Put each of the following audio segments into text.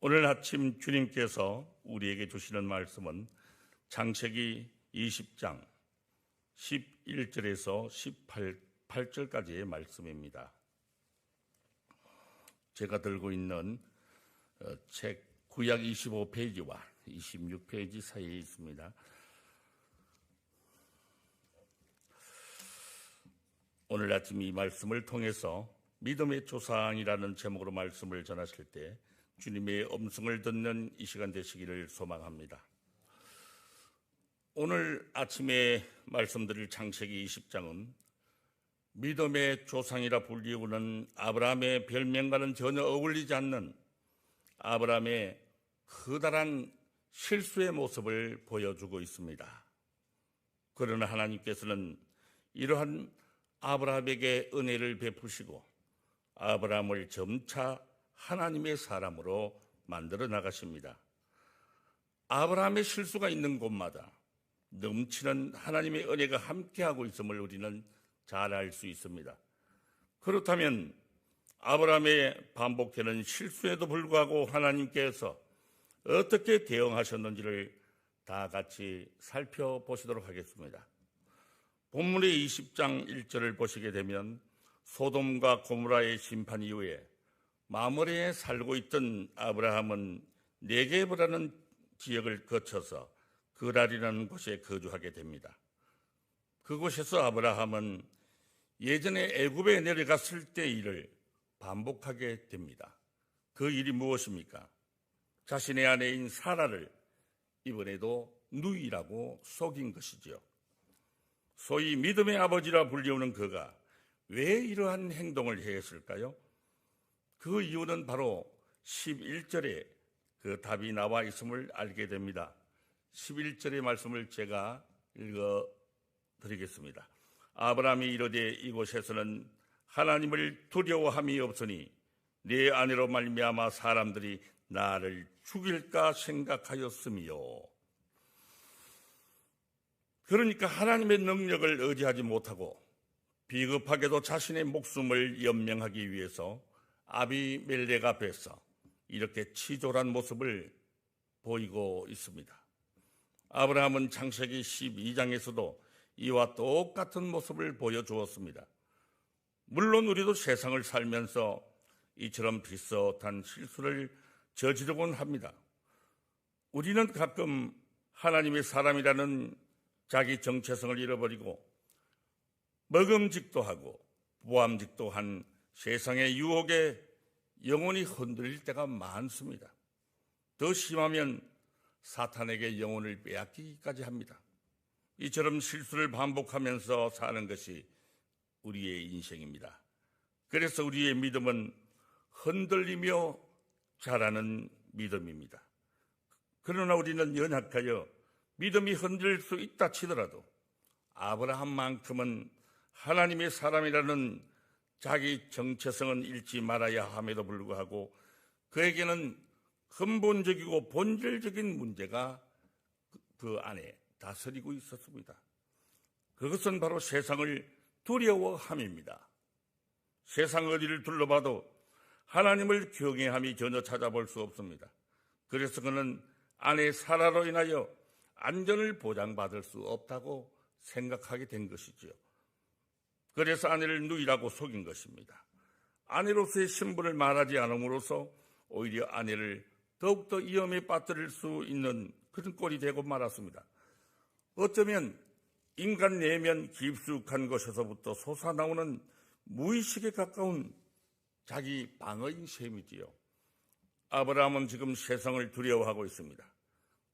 오늘 아침 주님께서 우리에게 주시는 말씀은 창세기 20장 11절에서 18절까지의 말씀입니다. 제가 들고 있는 책 구약 25페이지와 26페이지 사이에 있습니다. 오늘 아침 이 말씀을 통해서 믿음의 조상이라는 제목으로 말씀을 전하실 때 주님의 음성을 듣는 이 시간 되시기를 소망합니다. 오늘 아침에 말씀드릴 창세기 20장은 믿음의 조상이라 불리우는 아브라함의 별명과는 전혀 어울리지 않는 아브라함의 커다란 실수의 모습을 보여주고 있습니다. 그러나 하나님께서는 이러한 아브라함에게 은혜를 베푸시고 아브라함을 점차 하나님의 사람으로 만들어 나가십니다. 아브라함의 실수가 있는 곳마다 넘치는 하나님의 은혜가 함께하고 있음을 우리는 잘 알 수 있습니다. 그렇다면 아브라함의 반복되는 실수에도 불구하고 하나님께서 어떻게 대응하셨는지를 다 같이 살펴보시도록 하겠습니다. 본문의 20장 1절을 보시게 되면 소돔과 고모라의 심판 이후에 마므레에 살고 있던 아브라함은 네게브라는 지역을 거쳐서 그랄이라는 곳에 거주하게 됩니다. 그곳에서 아브라함은 예전에 애굽에 내려갔을 때 일을 반복하게 됩니다. 그 일이 무엇입니까? 자신의 아내인 사라를 이번에도 누이라고 속인 것이지요. 소위 믿음의 아버지라 불리우는 그가 왜 이러한 행동을 했을까요? 그 이유는 바로 11절에 그 답이 나와 있음을 알게 됩니다. 11절의 말씀을 제가 읽어드리겠습니다. 아브라함이 이르되 이곳에서는 하나님을 두려워함이 없으니 내 아내로 말미암아 사람들이 나를 죽일까 생각하였음이요. 그러니까 하나님의 능력을 의지하지 못하고 비겁하게도 자신의 목숨을 연명하기 위해서 아비멜렉 앞에서 이렇게 치졸한 모습을 보이고 있습니다. 아브라함은 창세기 12장에서도 이와 똑같은 모습을 보여주었습니다. 물론 우리도 세상을 살면서 이처럼 비슷한 실수를 저지르곤 합니다. 우리는 가끔 하나님의 사람이라는 자기 정체성을 잃어버리고 먹음직도 하고 보암직도 한 세상의 유혹에 영혼이 흔들릴 때가 많습니다. 더 심하면 사탄에게 영혼을 빼앗기기까지 합니다. 이처럼 실수를 반복하면서 사는 것이 우리의 인생입니다. 그래서 우리의 믿음은 흔들리며 자라는 믿음입니다. 그러나 우리는 연약하여 믿음이 흔들릴 수 있다 치더라도 아브라함만큼은 하나님의 사람이라는 자기 정체성은 잃지 말아야 함에도 불구하고 그에게는 근본적이고 본질적인 문제가 그 안에 다스리고 있었습니다. 그것은 바로 세상을 두려워함입니다. 세상 어디를 둘러봐도 하나님을 경외함이 전혀 찾아볼 수 없습니다. 그래서 그는 아내 사라로 인하여 안전을 보장받을 수 없다고 생각하게 된 것이지요. 그래서 아내를 누이라고 속인 것입니다. 아내로서의 신분을 말하지 않음으로써 오히려 아내를 더욱더 위험에 빠뜨릴 수 있는 그런 꼴이 되고 말았습니다. 어쩌면 인간 내면 깊숙한 것에서부터 솟아나오는 무의식에 가까운 자기 방어인 셈이지요. 아브라함은 지금 세상을 두려워하고 있습니다.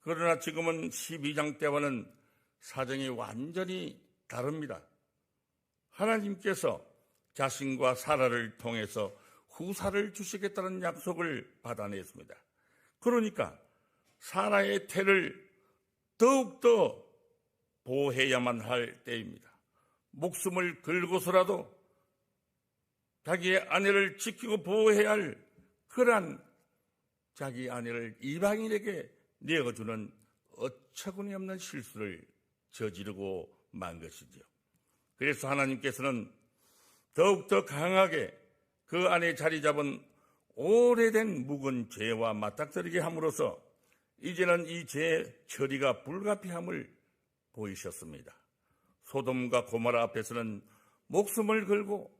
그러나 지금은 12장 때와는 사정이 완전히 다릅니다. 하나님께서 자신과 사라를 통해서 후사를 주시겠다는 약속을 받아냈습니다. 그러니까 사라의 태를 더욱더 보호해야만 할 때입니다. 목숨을 걸고서라도 자기의 아내를 지키고 보호해야 할 그러한 자기 아내를 이방인에게 내어주는 어처구니 없는 실수를 저지르고 만 것이죠. 그래서 하나님께서는 더욱더 강하게 그 안에 자리 잡은 오래된 묵은 죄와 맞닥뜨리게 함으로써 이제는 이 죄 처리가 불가피함을 보이셨습니다. 소돔과 고모라 앞에서는 목숨을 걸고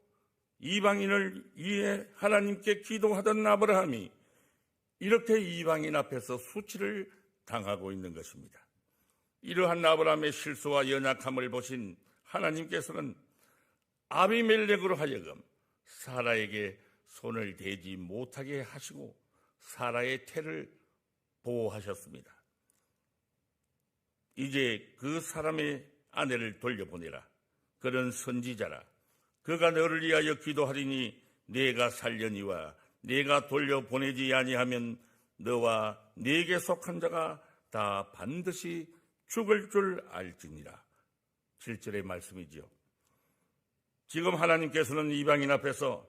이방인을 위해 하나님께 기도하던 아브라함이 이렇게 이방인 앞에서 수치를 당하고 있는 것입니다. 이러한 아브라함의 실수와 연약함을 보신 하나님께서는 아비멜렉으로 하여금 사라에게 손을 대지 못하게 하시고 사라의 태를 보호하셨습니다. 이제 그 사람의 아내를 돌려보내라. 그는 선지자라. 그가 너를 위하여 기도하리니 네가 살려니와 네가 돌려보내지 아니하면 너와 네게 속한 자가 다 반드시 죽을 줄 알지니라. 7절의 말씀이죠. 지금 하나님께서는 이방인 앞에서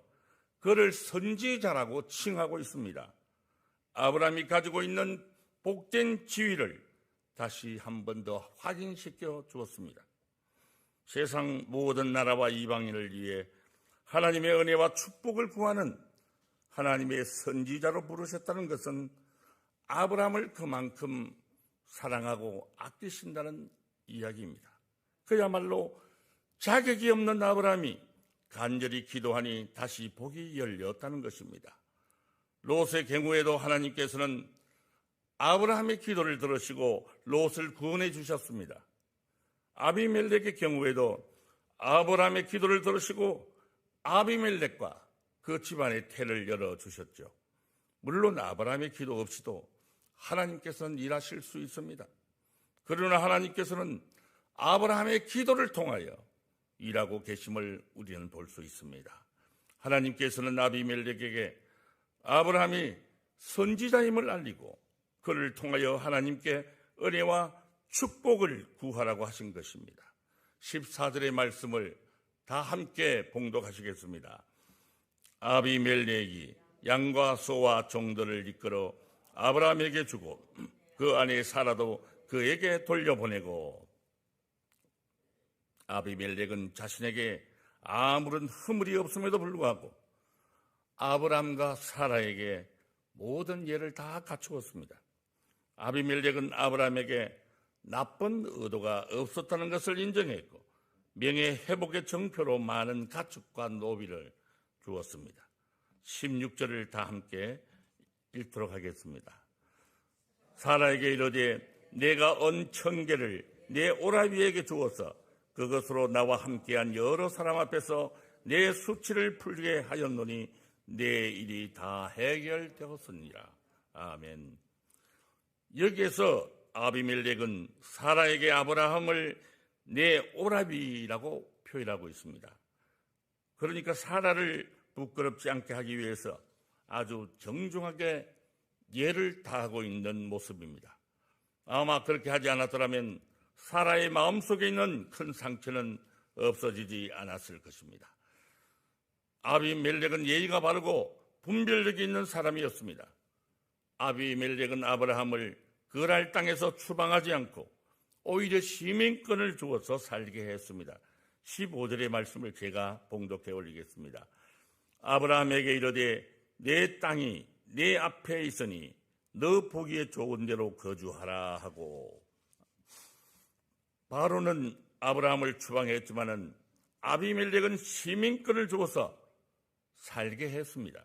그를 선지자라고 칭하고 있습니다. 아브라함이 가지고 있는 복된 지위를 다시 한 번 더 확인시켜 주었습니다. 세상 모든 나라와 이방인을 위해 하나님의 은혜와 축복을 구하는 하나님의 선지자로 부르셨다는 것은 아브라함을 그만큼 사랑하고 아끼신다는 이야기입니다. 그야말로 자격이 없는 아브라함이 간절히 기도하니 다시 복이 열렸다는 것입니다. 롯의 경우에도 하나님께서는 아브라함의 기도를 들으시고 롯을 구원해 주셨습니다. 아비멜렉의 경우에도 아브라함의 기도를 들으시고 아비멜렉과 그 집안의 태를 열어주셨죠. 물론 아브라함의 기도 없이도 하나님께서는 일하실 수 있습니다. 그러나 하나님께서는 아브라함의 기도를 통하여 일하고 계심을 우리는 볼 수 있습니다. 하나님께서는 아비멜렉에게 아브라함이 선지자임을 알리고 그를 통하여 하나님께 은혜와 축복을 구하라고 하신 것입니다. 14절의 말씀을 다 함께 봉독하시겠습니다. 아비멜렉이 양과 소와 종들을 이끌어 아브라함에게 주고 그 아내 사라도 그에게 돌려보내고, 아비멜렉은 자신에게 아무런 허물이 없음에도 불구하고 아브라함과 사라에게 모든 예를 다 갖추었습니다. 아비멜렉은 아브라함에게 나쁜 의도가 없었다는 것을 인정했고 명예 회복의 정표로 많은 가축과 노비를 주었습니다. 16절을 다 함께 읽도록 하겠습니다. 사라에게 이르되 내가 언 천개를 내 오라비에게 주어서 그것으로 나와 함께한 여러 사람 앞에서 내 수치를 풀게 하였노니 내 일이 다 해결되었으니라. 아멘. 여기에서 아비멜렉은 사라에게 아브라함을 내 오라비라고 표현하고 있습니다. 그러니까 사라를 부끄럽지 않게 하기 위해서 아주 정중하게 예를 다하고 있는 모습입니다. 아마 그렇게 하지 않았더라면 사라의 마음속에 있는 큰 상처는 없어지지 않았을 것입니다. 아비멜렉은 예의가 바르고 분별력이 있는 사람이었습니다. 아비멜렉은 아브라함을 그랄 땅에서 추방하지 않고 오히려 시민권을 주어서 살게 했습니다. 15절의 말씀을 제가 봉독해 올리겠습니다. 아브라함에게 이르되 내 땅이 내 앞에 있으니 너 보기에 좋은 대로 거주하라 하고, 바로는 아브라함을 추방했지만은 아비멜렉은 시민권을 주어서 살게 했습니다.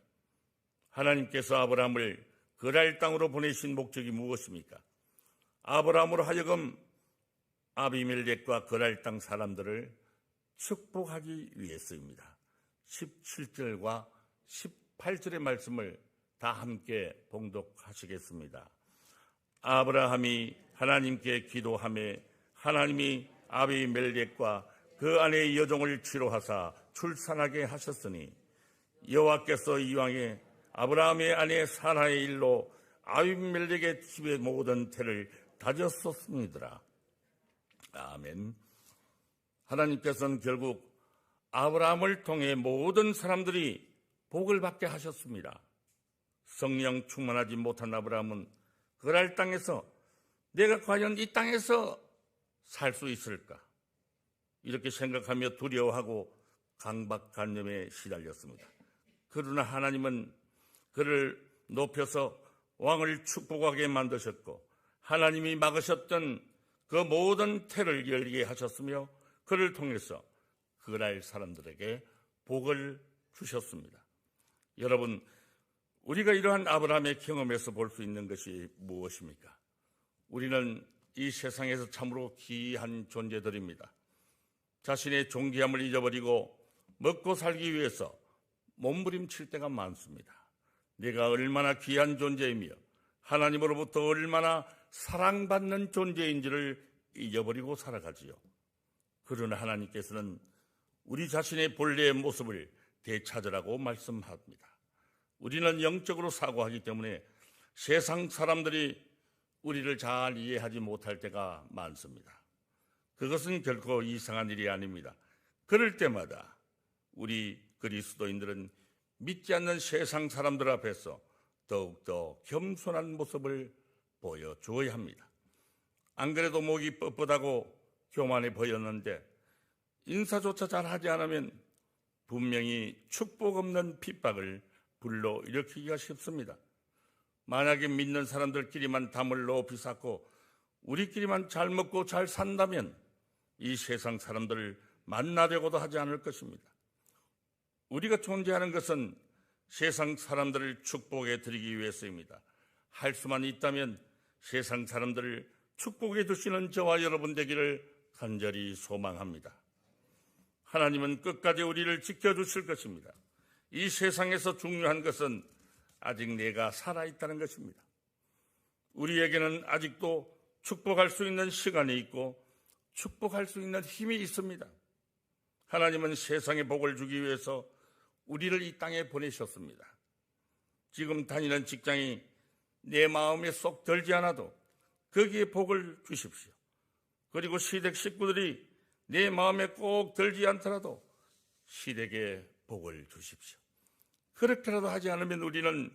하나님께서 아브라함을 그랄 땅으로 보내신 목적이 무엇입니까? 아브라함으로 하여금 아비멜렉과 그랄 땅 사람들을 축복하기 위해서입니다. 17절과 18절의 말씀을 다 함께 봉독하시겠습니다. 아브라함이 하나님께 기도하매 하나님이 아비멜렉과 그 아내의 여종을 치료하사 출산하게 하셨으니 여호와께서 이왕에 아브라함의 아내 사라의 일로 아비멜렉의 집의 모든 태를 다졌었습니다. 아멘. 하나님께서는 결국 아브라함을 통해 모든 사람들이 복을 받게 하셨습니다. 성령 충만하지 못한 아브라함은 그랄 땅에서 내가 과연 이 땅에서 살 수 있을까? 이렇게 생각하며 두려워하고 강박관념에 시달렸습니다. 그러나 하나님은 그를 높여서 왕을 축복하게 만드셨고 하나님이 막으셨던 그 모든 태를 열리게 하셨으며 그를 통해서 그날 사람들에게 복을 주셨습니다. 여러분, 우리가 이러한 아브라함의 경험에서 볼 수 있는 것이 무엇입니까? 우리는 이 세상에서 참으로 귀한 존재들입니다. 자신의 존귀함을 잊어버리고 먹고 살기 위해서 몸부림칠 때가 많습니다. 내가 얼마나 귀한 존재이며 하나님으로부터 얼마나 사랑받는 존재인지를 잊어버리고 살아가지요. 그러나 하나님께서는 우리 자신의 본래의 모습을 되찾으라고 말씀합니다. 우리는 영적으로 사고하기 때문에 세상 사람들이 우리를 잘 이해하지 못할 때가 많습니다. 그것은 결코 이상한 일이 아닙니다. 그럴 때마다 우리 그리스도인들은 믿지 않는 세상 사람들 앞에서 더욱더 겸손한 모습을 보여주어야 합니다. 안 그래도 목이 뻣뻣하고 교만해 보였는데 인사조차 잘하지 않으면 분명히 축복 없는 핍박을 불러일으키기가 쉽습니다. 만약에 믿는 사람들끼리만 담을 높이 쌓고 우리끼리만 잘 먹고 잘 산다면 이 세상 사람들을 만나려고도 하지 않을 것입니다. 우리가 존재하는 것은 세상 사람들을 축복해 드리기 위해서입니다. 할 수만 있다면 세상 사람들을 축복해 주시는 저와 여러분 되기를 간절히 소망합니다. 하나님은 끝까지 우리를 지켜주실 것입니다. 이 세상에서 중요한 것은 아직 내가 살아있다는 것입니다. 우리에게는 아직도 축복할 수 있는 시간이 있고 축복할 수 있는 힘이 있습니다. 하나님은 세상에 복을 주기 위해서 우리를 이 땅에 보내셨습니다. 지금 다니는 직장이 내 마음에 쏙 들지 않아도 거기에 복을 주십시오. 그리고 시댁 식구들이 내 마음에 꼭 들지 않더라도 시댁에 복을 주십시오. 그렇게라도 하지 않으면 우리는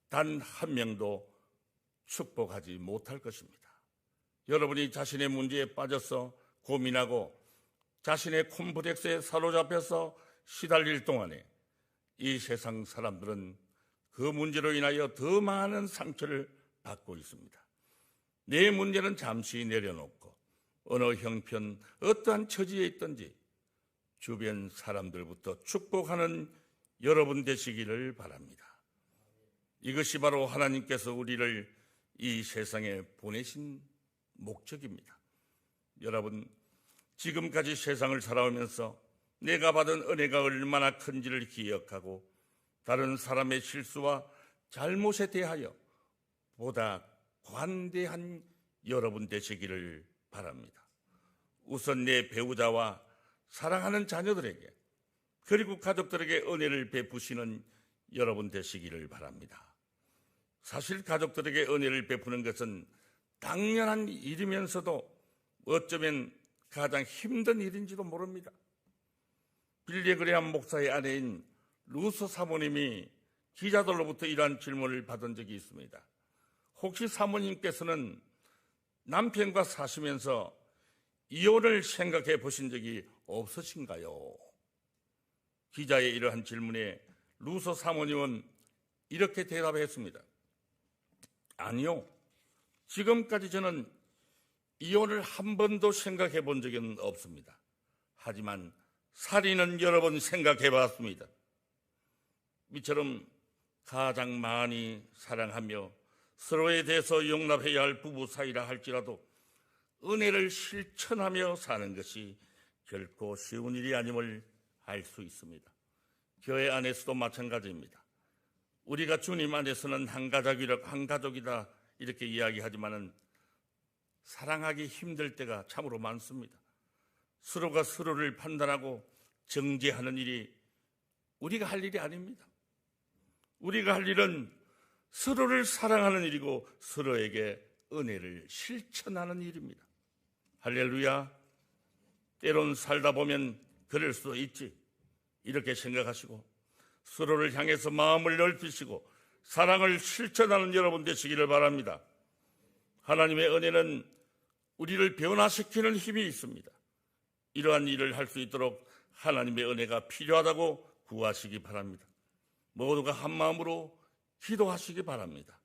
단 한 명도 축복하지 못할 것입니다. 여러분이 자신의 문제에 빠져서 고민하고 자신의 콤플렉스에 사로잡혀서 시달릴 동안에 이 세상 사람들은 그 문제로 인하여 더 많은 상처를 받고 있습니다. 내 문제는 잠시 내려놓고 어느 형편 어떠한 처지에 있든지 주변 사람들부터 축복하는 여러분 되시기를 바랍니다. 이것이 바로 하나님께서 우리를 이 세상에 보내신 목적입니다. 여러분, 지금까지 세상을 살아오면서 내가 받은 은혜가 얼마나 큰지를 기억하고 다른 사람의 실수와 잘못에 대하여 보다 관대한 여러분 되시기를 바랍니다. 우선 내 배우자와 사랑하는 자녀들에게 그리고 가족들에게 은혜를 베푸시는 여러분 되시기를 바랍니다. 사실 가족들에게 은혜를 베푸는 것은 당연한 일이면서도 어쩌면 가장 힘든 일인지도 모릅니다. 빌리 그레함 목사의 아내인 루소 사모님이 기자들로부터 이러한 질문을 받은 적이 있습니다. 혹시 사모님께서는 남편과 사시면서 이혼을 생각해 보신 적이 없으신가요? 기자의 이러한 질문에 루소 사모님은 이렇게 대답했습니다. 아니요. 지금까지 저는 이혼을 한 번도 생각해 본 적은 없습니다. 하지만 살인은 여러 번 생각해 봤습니다. 이처럼 가장 많이 사랑하며 서로에 대해서 용납해야 할 부부 사이라 할지라도 은혜를 실천하며 사는 것이 결코 쉬운 일이 아님을 알 수 있습니다. 교회 안에서도 마찬가지입니다. 우리가 주님 안에서는 한 가족이다 이렇게 이야기하지만은 사랑하기 힘들 때가 참으로 많습니다. 서로가 서로를 판단하고 정죄하는 일이 우리가 할 일이 아닙니다. 우리가 할 일은 서로를 사랑하는 일이고 서로에게 은혜를 실천하는 일입니다. 할렐루야. 때론 살다 보면 그럴 수도 있지 이렇게 생각하시고 서로를 향해서 마음을 넓히시고 사랑을 실천하는 여러분 되시기를 바랍니다. 하나님의 은혜는 우리를 변화시키는 힘이 있습니다. 이러한 일을 할 수 있도록 하나님의 은혜가 필요하다고 구하시기 바랍니다. 모두가 한 마음으로 기도하시기 바랍니다.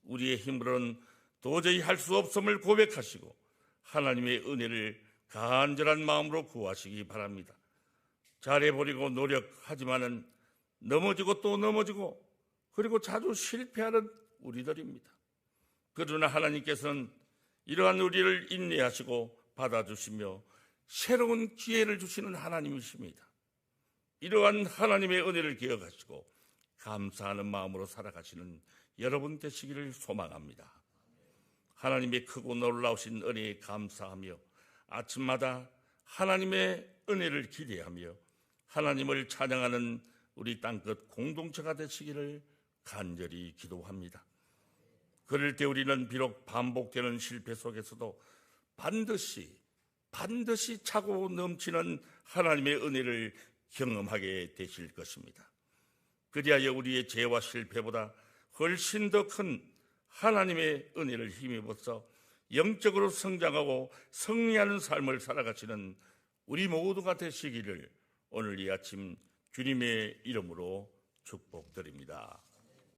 우리의 힘으로는 도저히 할 수 없음을 고백하시고 하나님의 은혜를 간절한 마음으로 구하시기 바랍니다. 잘해보려고 노력하지만은 넘어지고 또 넘어지고 그리고 자주 실패하는 우리들입니다. 그러나 하나님께서는 이러한 우리를 인내하시고 받아주시며 새로운 기회를 주시는 하나님이십니다. 이러한 하나님의 은혜를 기억하시고 감사하는 마음으로 살아가시는 여러분 되시기를 소망합니다. 하나님의 크고 놀라우신 은혜에 감사하며 아침마다 하나님의 은혜를 기대하며 하나님을 찬양하는 우리 땅끝 공동체가 되시기를 간절히 기도합니다. 그럴 때 우리는 비록 반복되는 실패 속에서도 반드시 차고 넘치는 하나님의 은혜를 경험하게 되실 것입니다. 그리하여 우리의 죄와 실패보다 훨씬 더 큰 하나님의 은혜를 힘입어서 영적으로 성장하고 승리하는 삶을 살아가시는 우리 모두가 되시기를 오늘 이 아침 주님의 이름으로 축복드립니다.